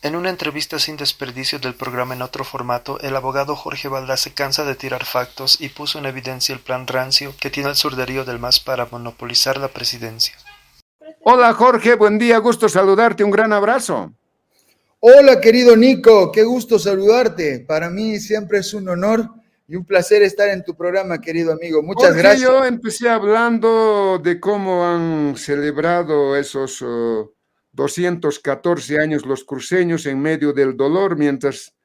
En una entrevista sin desperdicio del programa En otro formato, el abogado Jorge Valdás se cansa de tirar factos y puso en evidencia el plan rancio que tiene el Sur Darío del MAS para monopolizar la presidencia. Hola Jorge, buen día, gusto saludarte, un gran abrazo. Hola querido Nico, qué gusto saludarte. Para mí siempre es un honor y un placer estar en tu programa, querido amigo. Muchas Jorge, gracias. yo empecé hablando de cómo han celebrado esos 214 años los cruceños en medio del dolor, mientras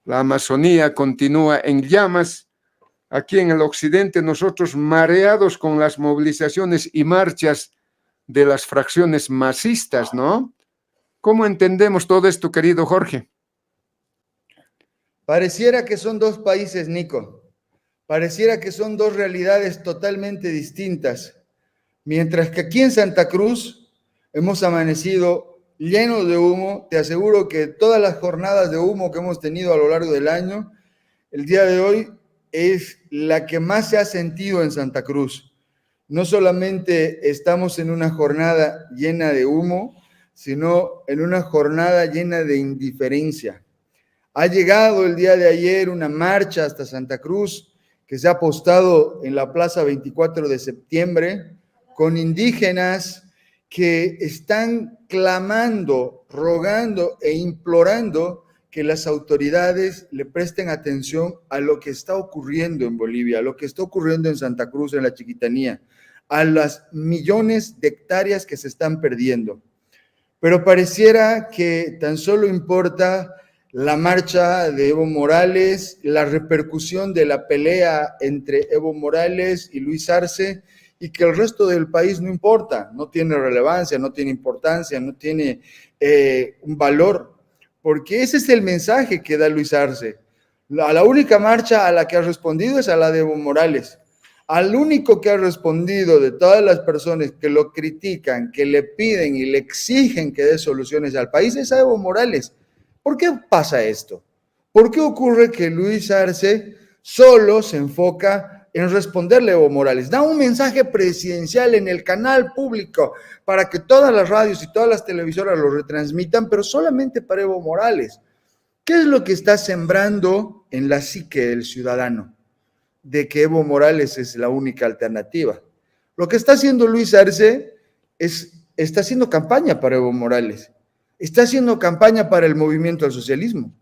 la Amazonía continúa en llamas. Aquí en el occidente, nosotros mareados con las movilizaciones y marchas de las fracciones masistas, ¿no? ¿Cómo entendemos todo esto, querido Jorge? Pareciera que son dos países, Nico. Pareciera que son dos realidades totalmente distintas. Mientras que aquí en Santa Cruz hemos amanecido llenos de humo, te aseguro que todas las jornadas de humo que hemos tenido a lo largo del año, el día de hoy es la que más se ha sentido en Santa Cruz. No solamente estamos en una jornada llena de humo, sino en una jornada llena de indiferencia. Ha llegado el día de ayer una marcha hasta Santa Cruz que se ha apostado en la Plaza 24 de septiembre con indígenas que están clamando, rogando e implorando que las autoridades le presten atención a lo que está ocurriendo en Bolivia, a lo que está ocurriendo en Santa Cruz, en la Chiquitanía, a las millones de hectáreas que se están perdiendo. Pero pareciera que tan solo importa la marcha de Evo Morales, la repercusión de la pelea entre Evo Morales y Luis Arce, y que el resto del país no importa, no tiene relevancia, no tiene importancia, no tiene un valor, porque ese es el mensaje que da Luis Arce. La única marcha a la que ha respondido es a la de Evo Morales. Al único que ha respondido de todas las personas que lo critican, que le piden y le exigen que dé soluciones al país es a Evo Morales. ¿Por qué pasa esto? ¿Por qué ocurre que Luis Arce solo se enfoca en responderle a Evo Morales? Da un mensaje presidencial en el canal público para que todas las radios y todas las televisoras lo retransmitan, pero solamente para Evo Morales. ¿Qué es lo que está sembrando en la psique del ciudadano? De que Evo Morales es la única alternativa. Lo que está haciendo Luis Arce está haciendo campaña para Evo Morales, está haciendo campaña para el movimiento al socialismo.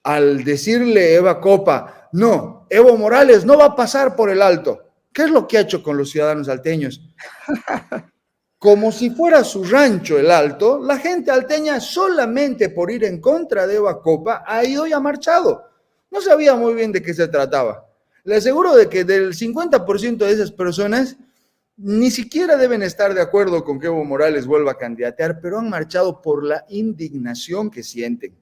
Al decirle Eva Copa, no, Evo Morales no va a pasar por el alto. ¿Qué es lo que ha hecho con los ciudadanos alteños? Como si fuera su rancho el Alto, la gente alteña solamente por ir en contra de Eva Copa ha ido y ha marchado. No sabía muy bien de qué se trataba. Le aseguro de que del 50% de esas personas ni siquiera deben estar de acuerdo con que Evo Morales vuelva a candidatear, pero han marchado por la indignación que sienten,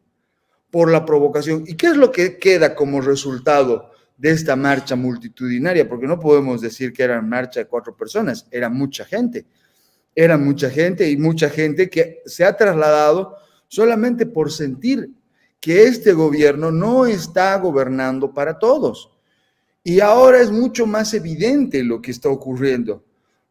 por la provocación. ¿Y qué es lo que queda como resultado de esta marcha multitudinaria? Porque no podemos decir que era una marcha de 4 personas, era mucha gente. Era mucha gente y mucha gente que se ha trasladado solamente por sentir que este gobierno no está gobernando para todos. Y ahora es mucho más evidente lo que está ocurriendo,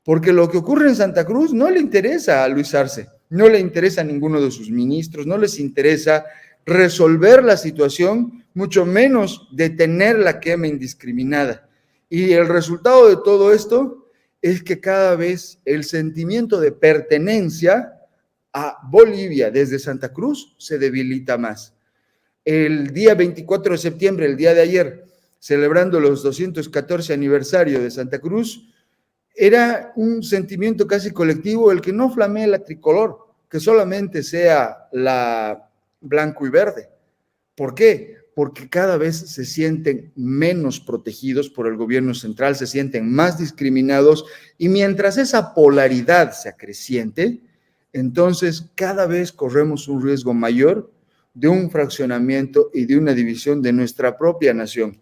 porque lo que ocurre en Santa Cruz no le interesa a Luis Arce, no le interesa a ninguno de sus ministros, no les interesa resolver la situación, mucho menos detener la quema indiscriminada. Y el resultado de todo esto es que cada vez el sentimiento de pertenencia a Bolivia desde Santa Cruz se debilita más. El día 24 de septiembre, el día de ayer, celebrando los 214 aniversario de Santa Cruz, era un sentimiento casi colectivo el que no flamee la tricolor, que solamente sea la blanco y verde. ¿Por qué? Porque cada vez se sienten menos protegidos por el gobierno central, se sienten más discriminados y mientras esa polaridad se acreciente, entonces cada vez corremos un riesgo mayor de un fraccionamiento y de una división de nuestra propia nación.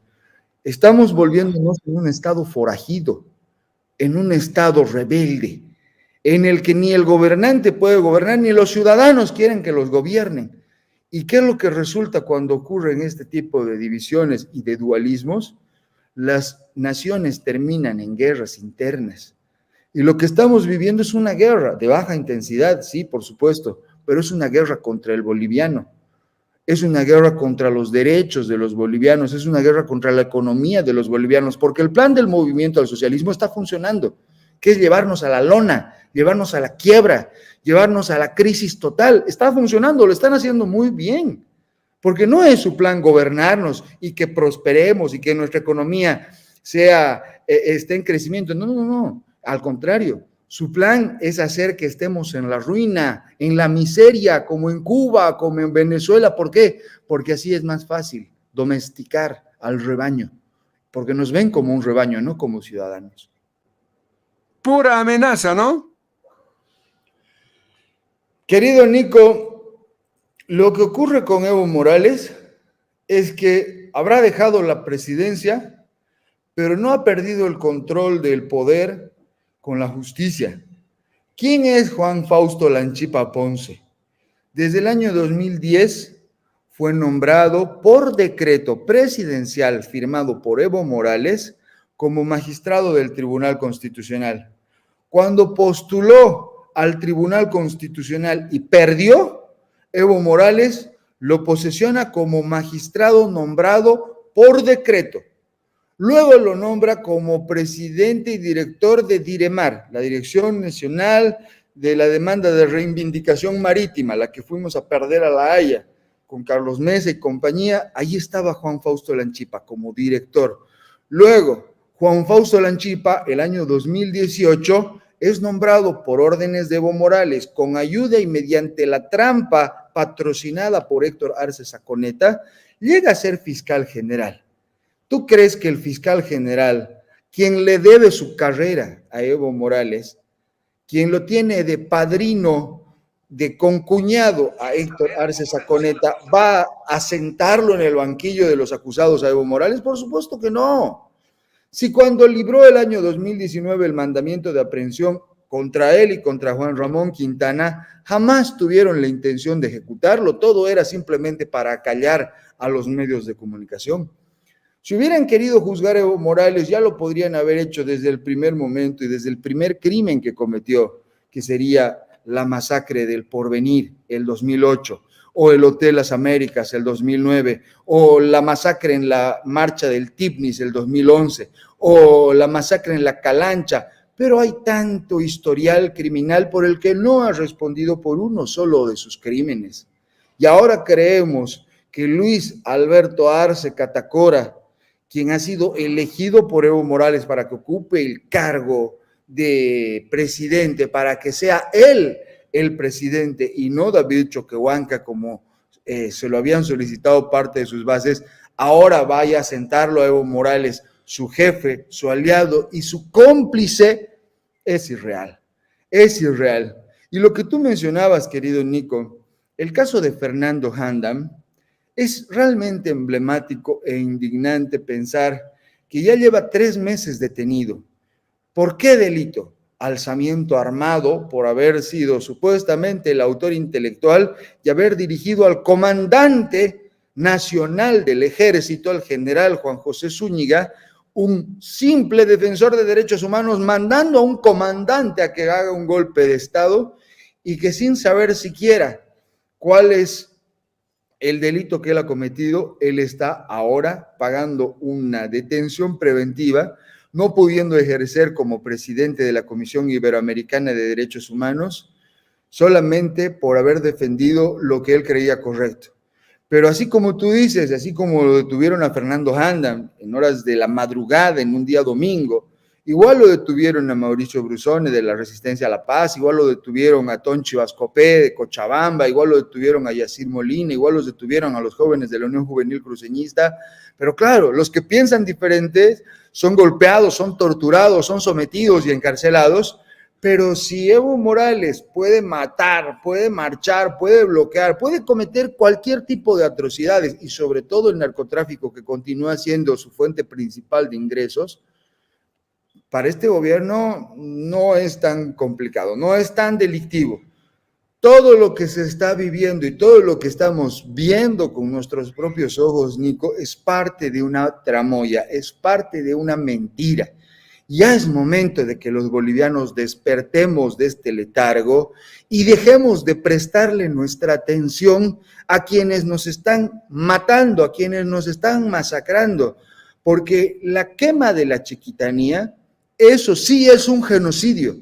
Estamos volviéndonos en un estado forajido, en un estado rebelde, en el que ni el gobernante puede gobernar, ni los ciudadanos quieren que los gobiernen. ¿Y qué es lo que resulta cuando ocurren este tipo de divisiones y de dualismos? Las naciones terminan en guerras internas. Y lo que estamos viviendo es una guerra de baja intensidad, sí, por supuesto, pero es una guerra contra el boliviano. es una guerra contra los derechos de los bolivianos, es una guerra contra la economía de los bolivianos, porque el plan del movimiento al socialismo está funcionando, que es llevarnos a la lona, llevarnos a la quiebra, llevarnos a la crisis total. Está funcionando, lo están haciendo muy bien, porque no es su plan gobernarnos y que prosperemos y que nuestra economía esté en crecimiento. No, no, no, al contrario. Su plan es hacer que estemos en la ruina, en la miseria, como en Cuba, como en Venezuela. ¿Por qué? Porque así es más fácil domesticar al rebaño, porque nos ven como un rebaño, no como ciudadanos. Pura amenaza, ¿no? Querido Nico, lo que ocurre con Evo Morales es que habrá dejado la presidencia, pero no ha perdido el control del poder con la justicia. ¿Quién es Juan Fausto Lanchipa Ponce? Desde el año 2010 fue nombrado por decreto presidencial firmado por Evo Morales como magistrado del Tribunal Constitucional. Cuando postuló al Tribunal Constitucional y perdió, Evo Morales lo posesiona como magistrado nombrado por decreto. Luego lo nombra como presidente y director de Diremar, la Dirección Nacional de la Demanda de Reivindicación Marítima, la que fuimos a perder a La Haya, con Carlos Mesa y compañía. Allí estaba Juan Fausto Lanchipa como director. Luego, Juan Fausto Lanchipa, el año 2018, es nombrado por órdenes de Evo Morales, con ayuda y mediante la trampa patrocinada por Héctor Arce Saconeta, llega a ser fiscal general. ¿Tú crees que el fiscal general, quien le debe su carrera a Evo Morales, quien lo tiene de padrino, de concuñado a Héctor Arce Saconeta, va a sentarlo en el banquillo de los acusados a Evo Morales? Por supuesto que no. Si cuando libró el año 2019 el mandamiento de aprehensión contra él y contra Juan Ramón Quintana, jamás tuvieron la intención de ejecutarlo, todo era simplemente para acallar a los medios de comunicación. Si hubieran querido juzgar a Evo Morales, ya lo podrían haber hecho desde el primer momento y desde el primer crimen que cometió, que sería la masacre del Porvenir, el 2008, o el Hotel Las Américas, el 2009, o la masacre en la marcha del Tipnis, el 2011, o la masacre en la Calancha. Pero hay tanto historial criminal por el que no ha respondido por uno solo de sus crímenes. Y ahora creemos que Luis Alberto Arce Catacora, quien ha sido elegido por Evo Morales para que ocupe el cargo de presidente, para que sea él el presidente y no David Choquehuanca, como se lo habían solicitado parte de sus bases, ahora vaya a sentarlo a Evo Morales, su jefe, su aliado y su cómplice, es irreal. Es irreal. Y lo que tú mencionabas, querido Nico, el caso de Fernando Handam, es realmente emblemático e indignante pensar que ya lleva 3 meses detenido. ¿Por qué delito? Alzamiento armado por haber sido supuestamente el autor intelectual y haber dirigido al comandante nacional del ejército, al general Juan José Zúñiga, un simple defensor de derechos humanos, mandando a un comandante a que haga un golpe de Estado y que sin saber siquiera cuál es el delito que él ha cometido, él está ahora pagando una detención preventiva, no pudiendo ejercer como presidente de la Comisión Iberoamericana de Derechos Humanos, solamente por haber defendido lo que él creía correcto. Pero así como tú dices, así como lo detuvieron a Fernando Handam en horas de la madrugada, en un día domingo, igual lo detuvieron a Mauricio Brusone de la Resistencia a la Paz, igual lo detuvieron a Tonchi Vascopé de Cochabamba, igual lo detuvieron a Yacir Molina, igual los detuvieron a los jóvenes de la Unión Juvenil Cruceñista. Pero claro, los que piensan diferentes son golpeados, son torturados, son sometidos y encarcelados. Pero si Evo Morales puede matar, puede marchar, puede bloquear, puede cometer cualquier tipo de atrocidades y sobre todo el narcotráfico, que continúa siendo su fuente principal de ingresos, para este gobierno no es tan complicado, no es tan delictivo. Todo lo que se está viviendo y todo lo que estamos viendo con nuestros propios ojos, Nico, es parte de una tramoya, es parte de una mentira. Ya es momento de que los bolivianos despertemos de este letargo y dejemos de prestarle nuestra atención a quienes nos están matando, a quienes nos están masacrando, porque la quema de la Chiquitanía, eso sí es un genocidio,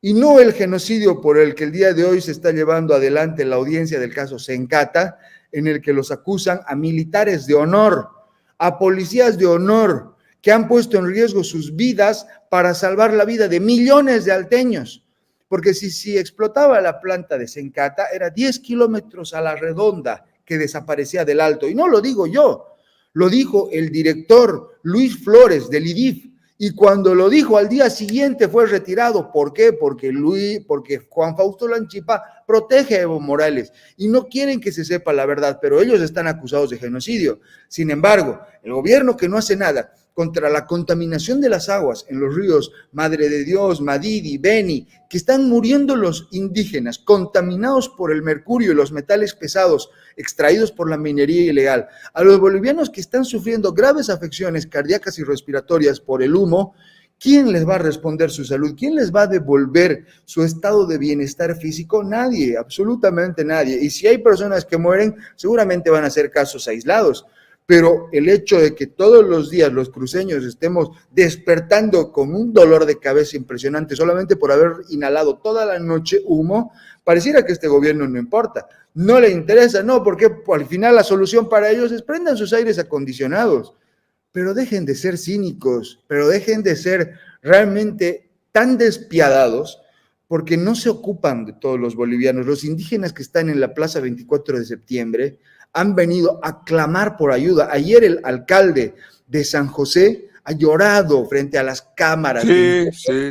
y no el genocidio por el que el día de hoy se está llevando adelante la audiencia del caso Sencata, en el que los acusan a militares de honor, a policías de honor, que han puesto en riesgo sus vidas para salvar la vida de millones de alteños. Porque si explotaba la planta de Sencata, era 10 kilómetros a la redonda que desaparecía del Alto. Y no lo digo yo, lo dijo el director Luis Flores del IDIF. Y cuando lo dijo al día siguiente fue retirado. ¿Por qué? Porque Juan Fausto Lanchipa protege a Evo Morales y no quieren que se sepa la verdad, pero ellos están acusados de genocidio. Sin embargo, el gobierno que no hace nada contra la contaminación de las aguas en los ríos Madre de Dios, Madidi, Beni, que están muriendo los indígenas contaminados por el mercurio y los metales pesados extraídos por la minería ilegal, a los bolivianos que están sufriendo graves afecciones cardíacas y respiratorias por el humo, ¿quién les va a responder su salud? ¿Quién les va a devolver su estado de bienestar físico? Nadie, absolutamente nadie. Y si hay personas que mueren, seguramente van a ser casos aislados. Pero el hecho de que todos los días los cruceños estemos despertando con un dolor de cabeza impresionante solamente por haber inhalado toda la noche humo, pareciera que este gobierno no importa, no le interesa, no, porque al final la solución para ellos es prendan sus aires acondicionados, pero dejen de ser cínicos, pero dejen de ser realmente tan despiadados, porque no se ocupan de todos los bolivianos. Los indígenas que están en la Plaza 24 de septiembre han venido a clamar por ayuda. Ayer el alcalde de San José ha llorado frente a las cámaras. Sí.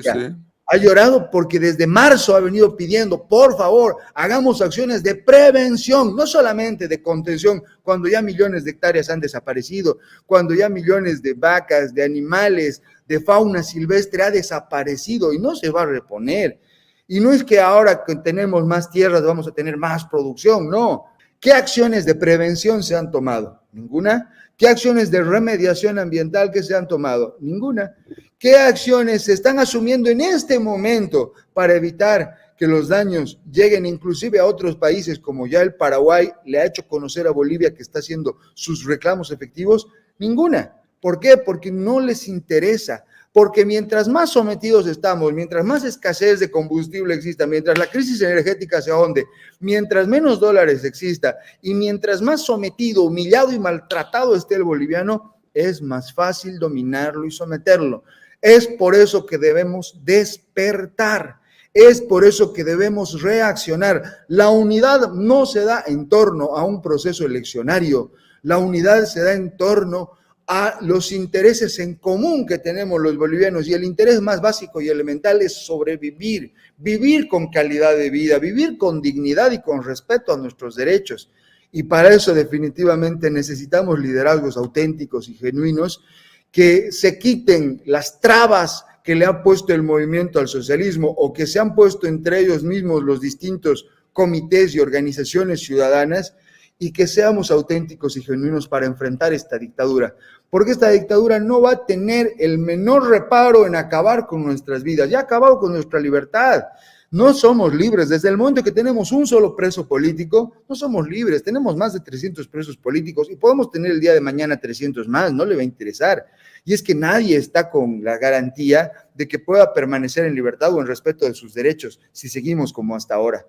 Ha llorado porque desde marzo ha venido pidiendo, por favor, hagamos acciones de prevención, no solamente de contención, cuando ya millones de hectáreas han desaparecido, cuando ya millones de vacas, de animales, de fauna silvestre ha desaparecido y no se va a reponer. Y no es que ahora que tenemos más tierras vamos a tener más producción, no. ¿Qué acciones de prevención se han tomado? Ninguna. ¿Qué acciones de remediación ambiental que se han tomado? Ninguna. ¿Qué acciones se están asumiendo en este momento para evitar que los daños lleguen inclusive a otros países, como ya el Paraguay le ha hecho conocer a Bolivia que está haciendo sus reclamos efectivos? Ninguna. ¿Por qué? Porque no les interesa. Porque mientras más sometidos estamos, mientras más escasez de combustible exista, mientras la crisis energética se ahonde, mientras menos dólares exista y mientras más sometido, humillado y maltratado esté el boliviano, es más fácil dominarlo y someterlo. Es por eso que debemos despertar, es por eso que debemos reaccionar. La unidad no se da en torno a un proceso eleccionario, la unidad se da en torno a los intereses en común que tenemos los bolivianos, y el interés más básico y elemental es sobrevivir, vivir con calidad de vida, vivir con dignidad y con respeto a nuestros derechos. Y para eso definitivamente necesitamos liderazgos auténticos y genuinos que se quiten las trabas que le ha puesto el movimiento al socialismo o que se han puesto entre ellos mismos los distintos comités y organizaciones ciudadanas, y que seamos auténticos y genuinos para enfrentar esta dictadura, porque esta dictadura no va a tener el menor reparo en acabar con nuestras vidas. Ya ha acabado con nuestra libertad. No somos libres. Desde el momento que tenemos un solo preso político, no somos libres. Tenemos más de 300 presos políticos y podemos tener el día de mañana 300 más, no le va a interesar. Y es que nadie está con la garantía de que pueda permanecer en libertad o en respeto de sus derechos si seguimos como hasta ahora.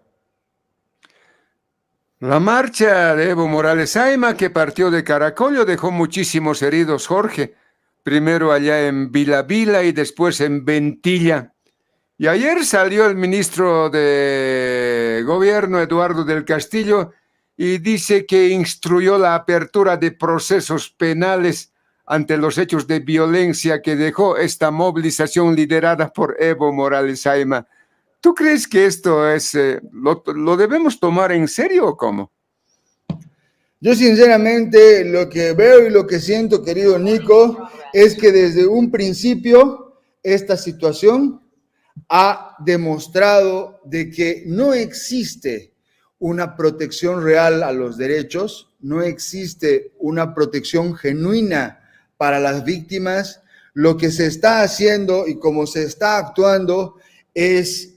La marcha de Evo Morales Ayma, que partió de Caracollo, dejó muchísimos heridos, Jorge. Primero allá en Vila Vila y después en Ventilla. Y ayer salió el ministro de Gobierno, Eduardo del Castillo, y dice que instruyó la apertura de procesos penales ante los hechos de violencia que dejó esta movilización liderada por Evo Morales Ayma. ¿Tú crees que esto es lo debemos tomar en serio o cómo? Yo sinceramente lo que veo y lo que siento, querido Nico, es que desde un principio esta situación ha demostrado de que no existe una protección real a los derechos, no existe una protección genuina para las víctimas, Lo que se está haciendo y cómo se está actuando es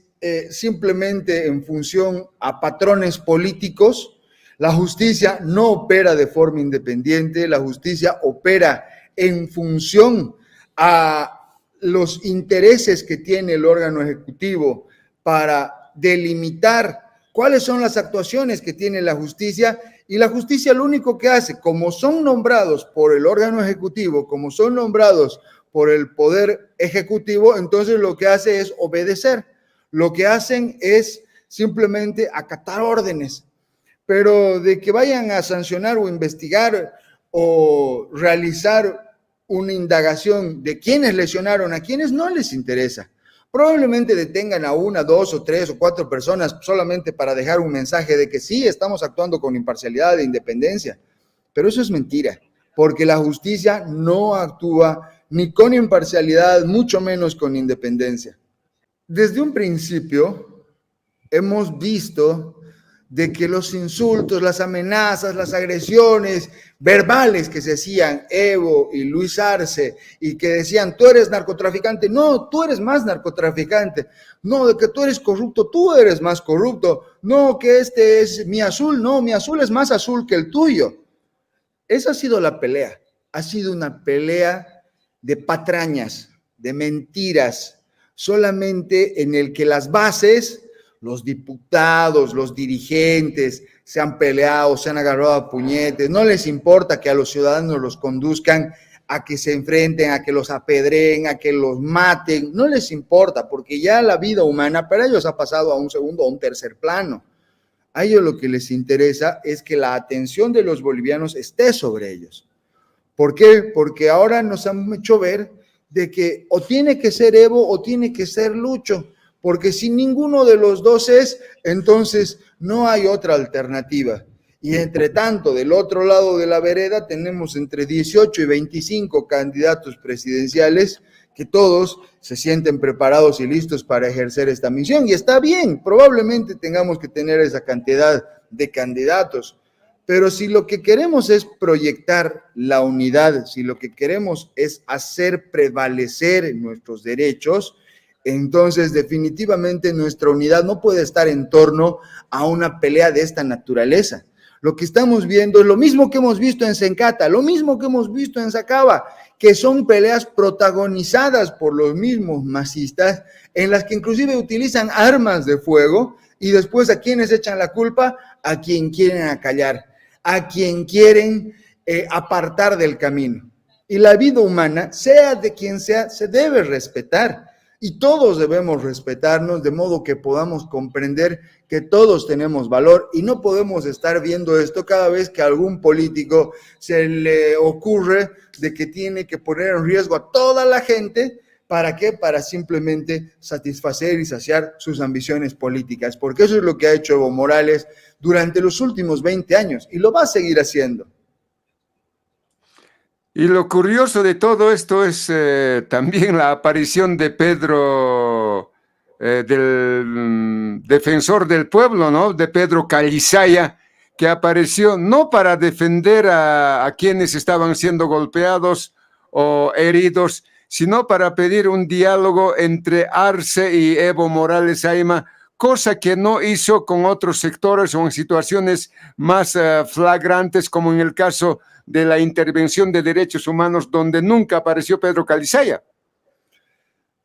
simplemente en función a patrones políticos. La justicia no opera de forma independiente, la justicia opera en función a los intereses que tiene el órgano ejecutivo para delimitar cuáles son las actuaciones que tiene la justicia, y la justicia lo único que hace, como son nombrados por el órgano ejecutivo, como son nombrados por el poder ejecutivo, entonces lo que hace es obedecer. Lo que hacen es simplemente acatar órdenes, pero de que vayan a sancionar o investigar o realizar una indagación de quiénes lesionaron a quiénes, no les interesa. Probablemente detengan a 1, 2 o 3 o 4 personas solamente para dejar un mensaje de que sí, estamos actuando con imparcialidad e independencia, pero eso es mentira, porque la justicia no actúa ni con imparcialidad, mucho menos con independencia. Desde un principio hemos visto de que los insultos, las amenazas, las agresiones verbales que se hacían Evo y Luis Arce, y que decían, tú eres narcotraficante, no, tú eres más narcotraficante, no, de que tú eres corrupto, tú eres más corrupto, no, que este es mi azul, no, mi azul es más azul que el tuyo. Esa ha sido la pelea, ha sido una pelea de patrañas, de mentiras, solamente en el que las bases, los diputados, los dirigentes se han peleado, se han agarrado a puñetes, no les importa que a los ciudadanos los conduzcan a que se enfrenten, a que los apedreen, a que los maten, no les importa, porque ya la vida humana para ellos ha pasado a un segundo o un tercer plano. A ellos lo que les interesa es que la atención de los bolivianos esté sobre ellos. ¿Por qué? Porque ahora nos han hecho ver de que o tiene que ser Evo o tiene que ser Lucho, porque si ninguno de los dos es, entonces no hay otra alternativa. Y entre tanto, del otro lado de la vereda tenemos entre 18 y 25 candidatos presidenciales que todos se sienten preparados y listos para ejercer esta misión. Y está bien, probablemente tengamos que tener esa cantidad de candidatos. Pero si lo que queremos es proyectar la unidad, si lo que queremos es hacer prevalecer nuestros derechos, entonces definitivamente nuestra unidad no puede estar en torno a una pelea de esta naturaleza. Lo que estamos viendo es lo mismo que hemos visto en Sencata, lo mismo que hemos visto en Sacaba, que son peleas protagonizadas por los mismos masistas, en las que inclusive utilizan armas de fuego, y después ¿a quiénes echan la culpa? A quien quieren acallar, a quien quieren apartar del camino. Y la vida humana, sea de quien sea, se debe respetar. Y todos debemos respetarnos de modo que podamos comprender que todos tenemos valor y no podemos estar viendo esto cada vez que a algún político se le ocurre de que tiene que poner en riesgo a toda la gente. ¿Para qué? Para simplemente satisfacer y saciar sus ambiciones políticas, porque eso es lo que ha hecho Evo Morales durante los últimos 20 años y lo va a seguir haciendo. Y lo curioso de todo esto es también la aparición de Pedro, del defensor del pueblo, ¿no? De Pedro Calizaya, que apareció no para defender a quienes estaban siendo golpeados o heridos, sino para pedir un diálogo entre Arce y Evo Morales Ayma, cosa que no hizo con otros sectores o en situaciones más flagrantes, como en el caso de la intervención de derechos humanos, donde nunca apareció Pedro Calizaya.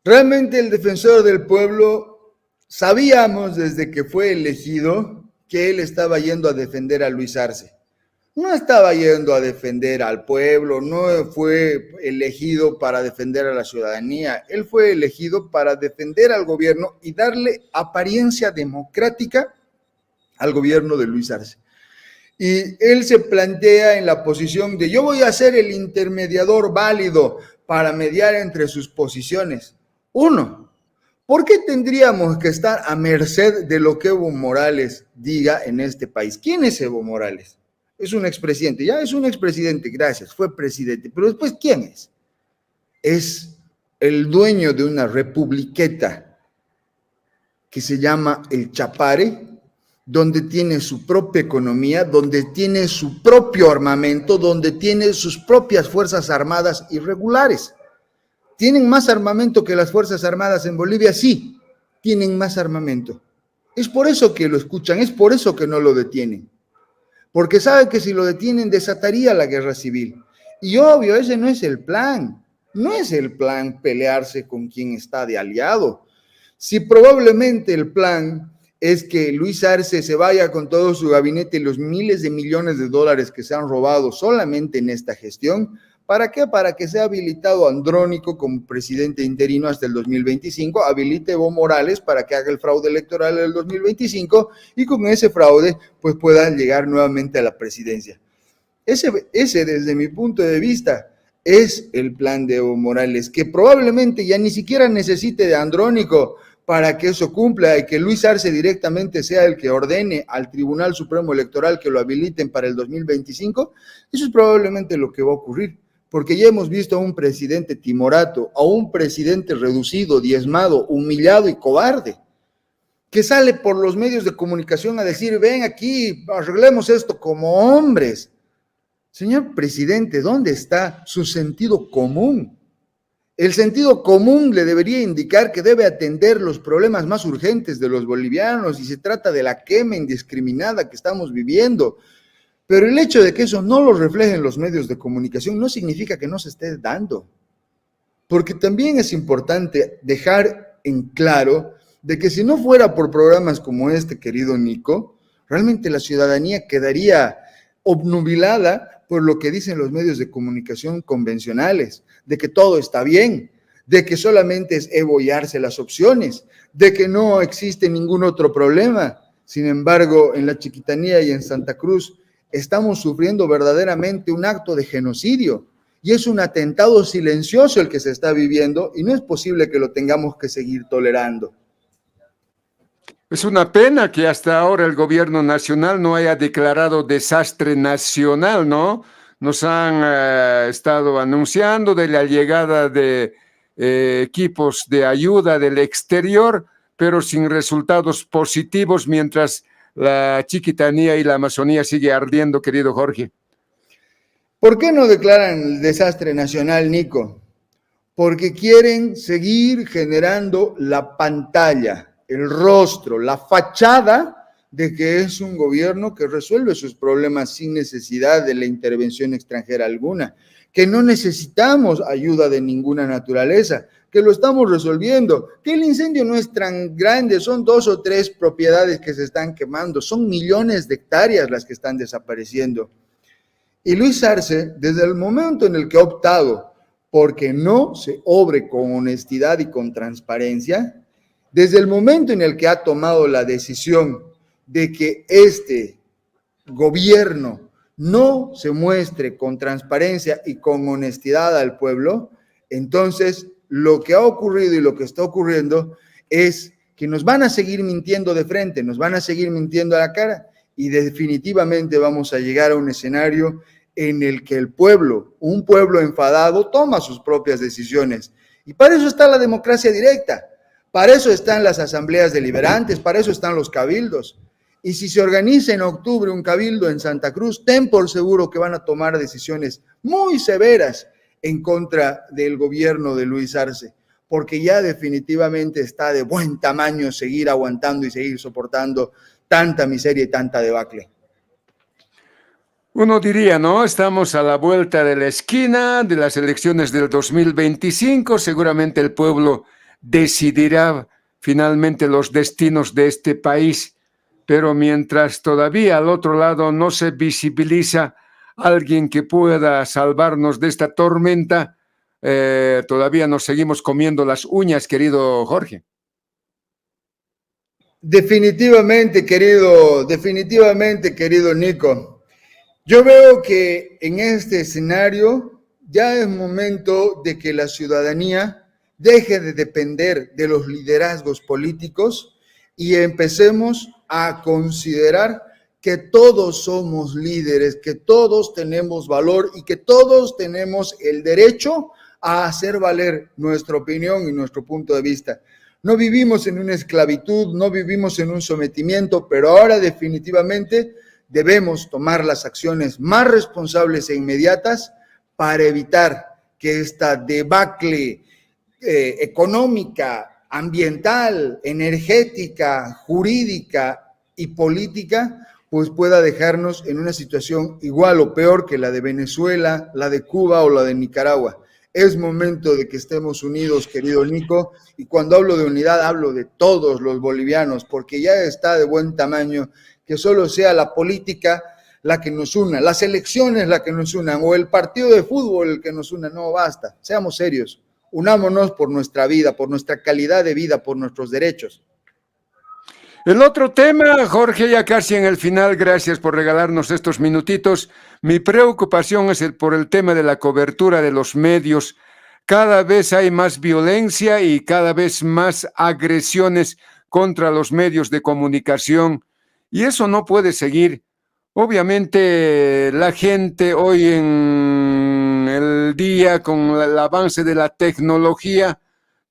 Realmente el defensor del pueblo, sabíamos desde que fue elegido que él estaba yendo a defender a Luis Arce. No estaba yendo a defender al pueblo, no fue elegido para defender a la ciudadanía, él fue elegido para defender al gobierno y darle apariencia democrática al gobierno de Luis Arce. Y él se plantea en la posición de yo voy a ser el intermediador válido para mediar entre sus posiciones. Uno, ¿por qué tendríamos que estar a merced de lo que Evo Morales diga en este país? ¿Quién es Evo Morales? Es un expresidente, ya es un expresidente, gracias, fue presidente, pero después ¿quién es? Es el dueño de una republiqueta que se llama el Chapare, donde tiene su propia economía, donde tiene su propio armamento, donde tiene sus propias fuerzas armadas irregulares. ¿Tienen más armamento que las Fuerzas Armadas en Bolivia? Sí, tienen más armamento. Es por eso que lo escuchan, es por eso que no lo detienen. Porque saben que si lo detienen desataría la guerra civil. Y obvio, ese no es el plan. No es el plan pelearse con quien está de aliado. Si probablemente el plan es que Luis Arce se vaya con todo su gabinete y los miles de millones de dólares que se han robado solamente en esta gestión, ¿para qué? Para que sea habilitado Andrónico como presidente interino hasta el 2025, habilite Evo Morales para que haga el fraude electoral del 2025 y con ese fraude pues pueda llegar nuevamente a la presidencia. Ese desde mi punto de vista es el plan de Evo Morales, que probablemente ya ni siquiera necesite de Andrónico para que eso cumpla y que Luis Arce directamente sea el que ordene al Tribunal Supremo Electoral que lo habiliten para el 2025. Eso es probablemente lo que va a ocurrir, porque ya hemos visto a un presidente timorato, a un presidente reducido, diezmado, humillado y cobarde, que sale por los medios de comunicación a decir, ven aquí, arreglemos esto como hombres. Señor presidente, ¿dónde está su sentido común? El sentido común le debería indicar que debe atender los problemas más urgentes de los bolivianos y se trata de la quema indiscriminada que estamos viviendo. Pero el hecho de que eso no lo reflejen los medios de comunicación no significa que no se esté dando. Porque también es importante dejar en claro de que si no fuera por programas como este, querido Nico, realmente la ciudadanía quedaría obnubilada por lo que dicen los medios de comunicación convencionales, de que todo está bien, de que solamente es Evo y Arce las opciones, de que no existe ningún otro problema. Sin embargo, en la Chiquitanía y en Santa Cruz estamos sufriendo verdaderamente un acto de genocidio y es un atentado silencioso el que se está viviendo y no es posible que lo tengamos que seguir tolerando. Es una pena que hasta ahora el gobierno nacional no haya declarado desastre nacional, ¿no? Nos han estado anunciando de la llegada de equipos de ayuda del exterior, pero sin resultados positivos mientras la Chiquitanía y la Amazonía sigue ardiendo, querido Jorge. ¿Por qué no declaran el desastre nacional, Nico? Porque quieren seguir generando la pantalla, el rostro, la fachada de que es un gobierno que resuelve sus problemas sin necesidad de la intervención extranjera alguna, que no necesitamos ayuda de ninguna naturaleza, que lo estamos resolviendo, que el incendio no es tan grande, son 2 o 3 propiedades que se están quemando, son millones de hectáreas las que están desapareciendo. Y Luis Arce, desde el momento en el que ha optado porque no se obre con honestidad y con transparencia, desde el momento en el que ha tomado la decisión de que este gobierno no se muestre con transparencia y con honestidad al pueblo, entonces lo que ha ocurrido y lo que está ocurriendo es que nos van a seguir mintiendo de frente, nos van a seguir mintiendo a la cara y definitivamente vamos a llegar a un escenario en el que el pueblo, un pueblo enfadado, toma sus propias decisiones. Y para eso está la democracia directa. Para eso están las asambleas deliberantes, para eso están los cabildos. Y si se organiza en octubre un cabildo en Santa Cruz, ten por seguro que van a tomar decisiones muy severas en contra del gobierno de Luis Arce, porque ya definitivamente está de buen tamaño seguir aguantando y seguir soportando tanta miseria y tanta debacle. Uno diría, ¿no? Estamos a la vuelta de la esquina de las elecciones del 2025, seguramente el pueblo decidirá finalmente los destinos de este país, pero mientras todavía al otro lado no se visibiliza alguien que pueda salvarnos de esta tormenta, todavía nos seguimos comiendo las uñas, querido Jorge. Definitivamente, querido Nico. Yo veo que en este escenario ya es momento de que la ciudadanía deje de depender de los liderazgos políticos y empecemos a considerar que todos somos líderes, que todos tenemos valor y que todos tenemos el derecho a hacer valer nuestra opinión y nuestro punto de vista. No vivimos en una esclavitud, no vivimos en un sometimiento, pero ahora definitivamente debemos tomar las acciones más responsables e inmediatas para evitar que esta debacle económica, ambiental, energética, jurídica y política, pues pueda dejarnos en una situación igual o peor que la de Venezuela, la de Cuba o la de Nicaragua. Es momento de que estemos unidos, querido Nico, y cuando hablo de unidad hablo de todos los bolivianos, porque ya está de buen tamaño que solo sea la política la que nos una, las elecciones la que nos unan, o el partido de fútbol el que nos una. No, basta, seamos serios, unámonos por nuestra vida, por nuestra calidad de vida, por nuestros derechos. El otro tema, Jorge, ya casi en el final, gracias por regalarnos estos minutitos. Mi preocupación es por el tema de la cobertura de los medios. Cada vez hay más violencia y cada vez más agresiones contra los medios de comunicación, y eso no puede seguir. Obviamente la gente hoy en el día, con el avance de la tecnología,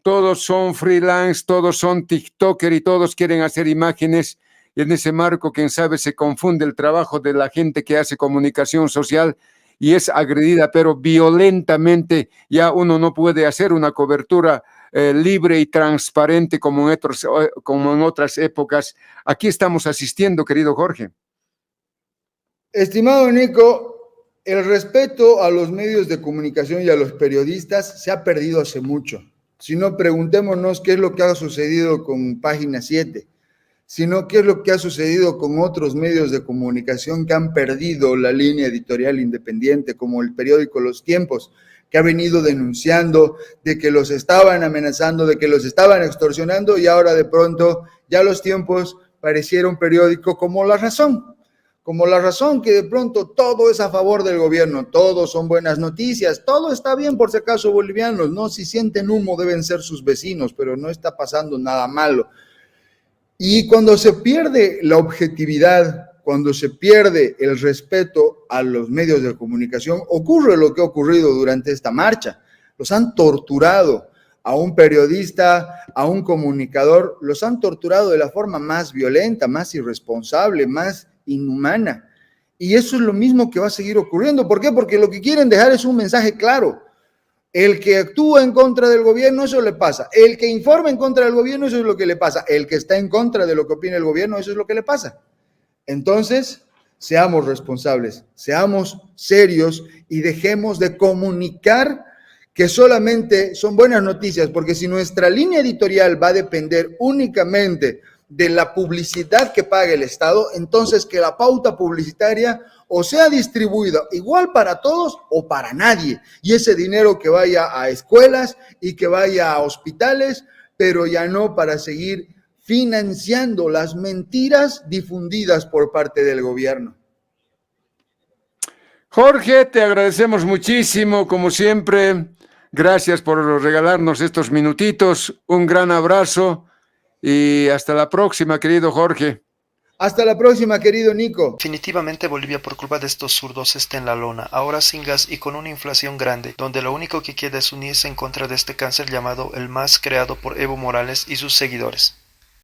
todos son freelance, todos son TikToker y todos quieren hacer imágenes. Y en ese marco, quién sabe, se confunde el trabajo de la gente que hace comunicación social y es agredida, pero violentamente. Ya uno no puede hacer una cobertura libre y transparente como en otras épocas. Aquí estamos asistiendo, querido Jorge. Estimado Nico, el respeto a los medios de comunicación y a los periodistas se ha perdido hace mucho. Si no, preguntémonos qué es lo que ha sucedido con Página 7, sino qué es lo que ha sucedido con otros medios de comunicación que han perdido la línea editorial independiente, como el periódico Los Tiempos, que ha venido denunciando de que los estaban amenazando, de que los estaban extorsionando, y ahora de pronto ya Los Tiempos pareciera un periódico como La Razón, que de pronto todo es a favor del gobierno, todo son buenas noticias, todo está bien por si acaso bolivianos, ¿no? Si sienten humo deben ser sus vecinos, pero no está pasando nada malo. Y cuando se pierde la objetividad, cuando se pierde el respeto a los medios de comunicación, ocurre lo que ha ocurrido durante esta marcha. Los han torturado a un periodista, a un comunicador, los han torturado de la forma más violenta, más irresponsable, más inhumana. Y eso es lo mismo que va a seguir ocurriendo. ¿Por qué? Porque lo que quieren dejar es un mensaje claro. El que actúa en contra del gobierno, eso le pasa. El que informa en contra del gobierno, eso es lo que le pasa. El que está en contra de lo que opina el gobierno, eso es lo que le pasa. Entonces, seamos responsables, seamos serios y dejemos de comunicar que solamente son buenas noticias, porque si nuestra línea editorial va a depender únicamente de la publicidad que paga el Estado, entonces que la pauta publicitaria o sea distribuida igual para todos o para nadie, y ese dinero que vaya a escuelas y que vaya a hospitales, pero ya no para seguir financiando las mentiras difundidas por parte del gobierno. Jorge, te agradecemos muchísimo, como siempre. Gracias por regalarnos estos minutitos. Un gran abrazo y hasta la próxima, querido Jorge. Hasta la próxima, querido Nico. Definitivamente Bolivia por culpa de estos zurdos está en la lona, ahora sin gas y con una inflación grande, donde lo único que queda es unirse en contra de este cáncer llamado el MAS creado por Evo Morales y sus seguidores.